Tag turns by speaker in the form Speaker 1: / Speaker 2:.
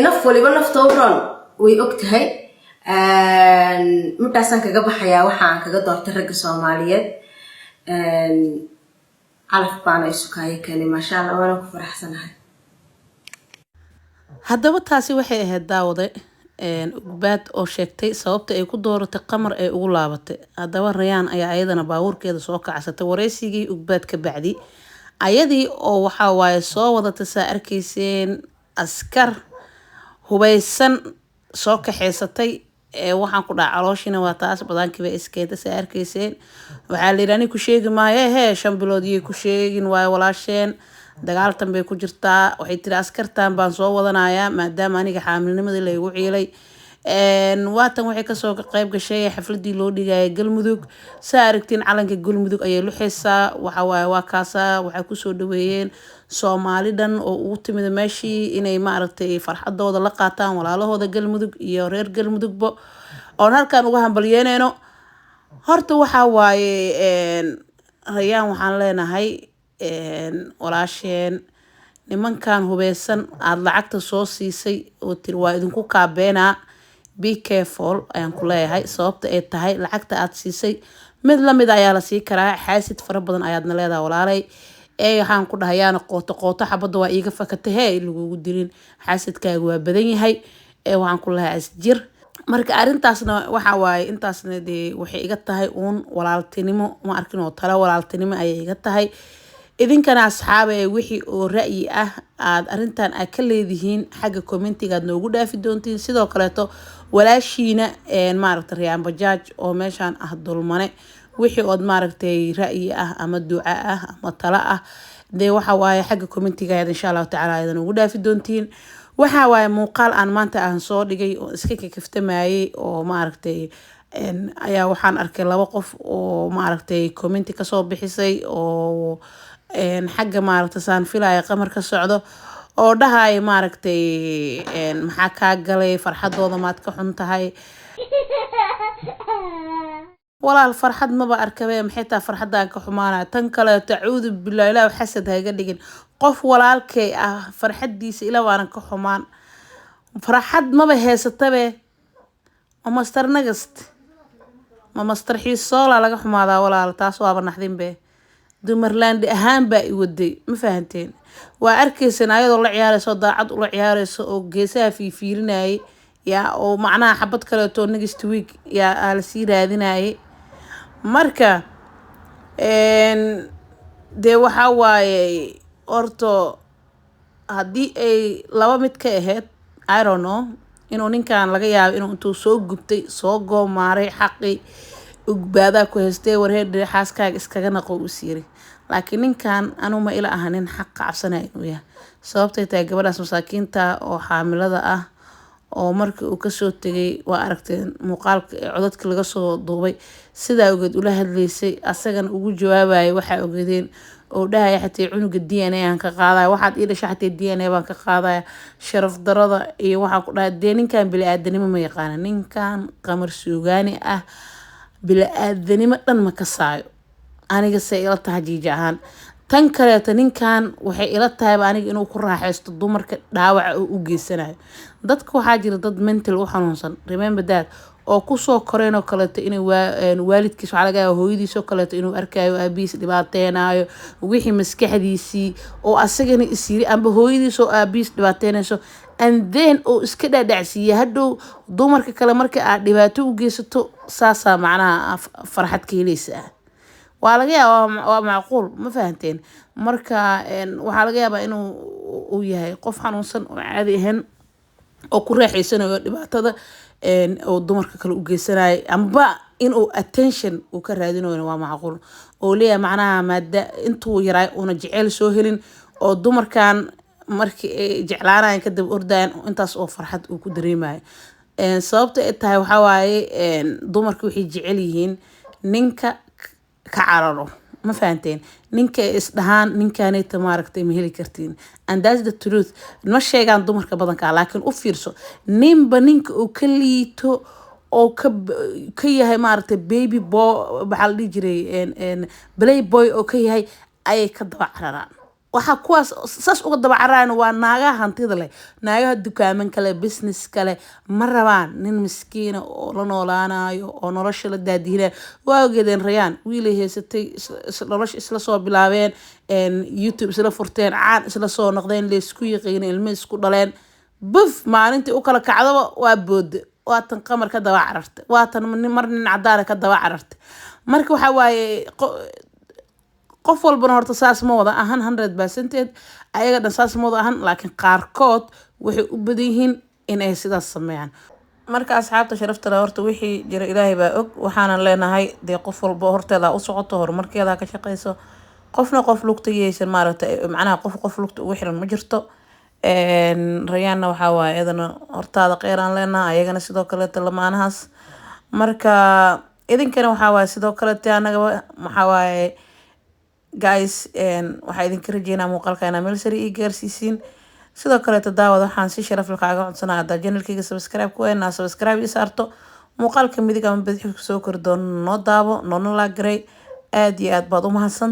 Speaker 1: naf waliba nafta u roon way ogtahay markaasaan kaga baxayaa waxaan kaga doortay ragga Soomaaliyeed calaf baan ay sukaayo kale maasha Allah waan ku faraxsanahay.
Speaker 2: haddaba taasi waxay ahayd daawade ugbaad oo sheegtay sababta ay ku dooratay qamar ay ugu laabatay. haddaba Rayaan ayaa ayadana baabuurkeeda soo kacsatay wareysigii ugbaad ka bacdi ayadii oo waxa waaye soo wadatay saa arkayseen askar hubaysan soo kaxeysatay waxaan ku dhaca calooshina waa taas badankiiba iskeeda saa arkayseen waxaa la yiraahdaa ku sheegi maayo 5 bilood iyo ku sheegin waay walaasheen dagaaltan bay ku jirtaa waxay tiri askartan baan soo wadanayaa maadaama aniga xaamilnimadii la igu ciilay waatan waxay ka soo qayb gashay xafladii loo dhigay Galmudug saa aragtiin calanka Galmudug ayay luxaysaa waxa waaye waa kaasa waxa ku soo dhaweeyeen Soomaalidan oo ugu timid meeshii inay maaragtay farxadooda la qaataan walaalahooda Galmudug iyo reer Galmudugba oo halkan uga hambalyeynayno. horta waxa waaye Rayaan waxaan leenahay walaasheen nimankan hubeysan aad lacagta soo siisay oo tir waa idinku kaabeena be careful ayaan ku leeyahay sababta ay tahay lacagta aad siisay mid la mid ayaa la sii karaa xaasid fara badan ayaadna leedahay walaalay waxaan ku dhahayaa qooto xabada waa iiga fakatay lagugu dirin xaasidkaagu waa badan yahay waxaan ku leeyahay asjir marka arintaasna waxa waaye intaasna waxay iga tahay uun walaaltinimo ma arkin oo tala walaaltinimo ayay iga tahay idinkana asxaabe wixii oo ra'yi ah aad arintan ay ka leedihiin xagga commentiga aad noogu dhaafi doontiin sidoo kale to walaashiina maaragtay Rayaan Bajaaj oo meeshan ah dulmane wixii oo maaragtay ra'yi ah ama duca ah ama tala ah waxa waaye xagga commentiga aad insha Allah taala aad noogu dhaafi doontiin waxa waaye muuqaal aan maanta aan soo dhigay oo iska kaftamayay oo maaragtay ayaa waxaan arkay laba qof oo maaragtay commenti ka soo bixisay oo xagga maaragtay saan filaya qamar ka socdo oo dhahay maaragtay maxaa ka galay farxadooda maad ka xun tahay walaal farxad ma ba arkabay maxay taa farxadaan ka xumaanaa tan kale tacuudu billaah ilaahu xasad hayga dhigin qof walaalkay ah farxadiisa ilaa waan ka xumaan farxad ma ba heysatabe ma master nagast ma master xiisoola laga xumaada walaal taas waaba naxdin be dumarland ahaan baa i waday ma fahanteen waa arkaysan ayadoo la ciyaarayso daacad ula ciyaarayso oo geesaha fiirinayay yaa oo macnaha xabad kale to next week yaa la sii raadinayay marka waxa waaye orto haddii ay laba mid ka ahayd I don't know inuu ninkan laga yaabo inuu intuu soo gubtay soo goomaaray xaqi ugbaada ku haystay warheed xaaskaaga iskaga naqo u siiri laakiin ninkan anu ma ila ahanin xaq cabsanay inuu yahay sababtay tahay gabadhaas masaakiinta oo xaamilada ah oo markii uu ka soo tagay waa aragteen muuqaalka codadka laga soo duubay sidaa ogeed ula hadlaysay asagana ugu jawaabayay waxa ogeedeen oo dhahay xatay cunuga DNA aan ka qaaday waxaad ii dhashay xatay DNA baan ka qaaday sharaf darada iyo waxa ku dhahay ninkan bini'aadanimo ma yaqaan ninkan qamar suugaani ah bini'aadanimo dhan ma ka saayo aniga say ila tahay jiijahan tan kale ninkan waxay ila tahay aniga inuu ku raaxaysto dumarka dhaawaca oo u geysanayo dadka waxa jira dad mental u xanuunsan remember that oo ku soo koreen oo kale inay waalidkiis waxa laga yaabaa hooyadiis oo kale inuu arkayo aabiis dhibaateenayo wixii maskaxdiisii oo asagana isiri amba hooyadiis oo aabiis dhibaateenayso and then oo iska dhaadhacsiiya hadhow dumarka kale marka aad dhibaato u geysato saasa macnaha farxad ka helaysaa waa laga yaabaa waa macquul ma fahanteen marka waxa laga yaabaa inuu uu yahay qof xanuunsan oo caadi ahaan oo ku raaxaysanayo dhibaatada oo dumarka kale u geysanayo amba inuu attention uu ka raadinayo waa macquul oo leeyahay macnaha maada intuu yaray una jecel soo helin oo dumarkan markii ay jeclaanayaan kadib ordayaan intaas oo farxad uu ku dareemayo sababta ay tahay waxa waaye dumarku waxay jecel yihiin ninka ka cararo ma fahanteen ninka is dhahaan ninkaanayta maaragtay ma heli kartiin and that's the truth ma sheegaan dumarka badanka laakiin u fiirso ninba ninka uu ka liito oo ka yahay maaragtay baby boy waxa la dhihi jiray play boy oo ka yahay ayay ka daba cararaan waxa kuwaas saas uga daba cararayna waa naagaha hantida leh, naagaha dukaaman kale, business kale, ma rabaan nin miskiina oo la noolaanayo oo nolosha la daadihinayo. waa ogeedeen Rayaan wiilay haysatay nolosha isla soo bilaabeen, YouTube isla furteen, caan isla soo noqdeen, leysku yiqiin, ilmo isku dhaleen, buf maalintii u kala kacdaba waa boode, waa tan qamar ka daba carartay, waa tan mar nin cadaan ka daba carartay. marka waxa waaye qof walbana horta saas ma wada ahan 100% ayaga dhan saas ma wada ahan, laakiin qaarkood waxay u badan yihiin inay sidaas sameeyaan. marka asxaabta sharafta leh horta wixii jira ilaahay baa og, waxaanan leenahay dee qof walba horteeda u socoto, horumarkeeda ka shaqeyso, qofna qof lugta yeeshan maaragtay macnaha qof lugta ugu xiran ma jirto. Rayaanna waxaa waaye iyadana hortaada qeyraan leenahay, ayagana sidoo kaleeta lamaanahaas. marka idinkana waxaa waaye sidoo kaleeta anaga waxaa waaye guys, waxaa idinka rajeynaa muuqaalka inaa meel sare ii gaarsiisiin. sidoo kaleeta daawad waxaan si sharaf leh kaaga codsanaa haddaa channelkayga subscribe ku weynaa subscribe ii saarto, muuqaalka midig ama bidix kusoo kori doono noo daabo noona laa garay. aad iyo aad baad u mahadsan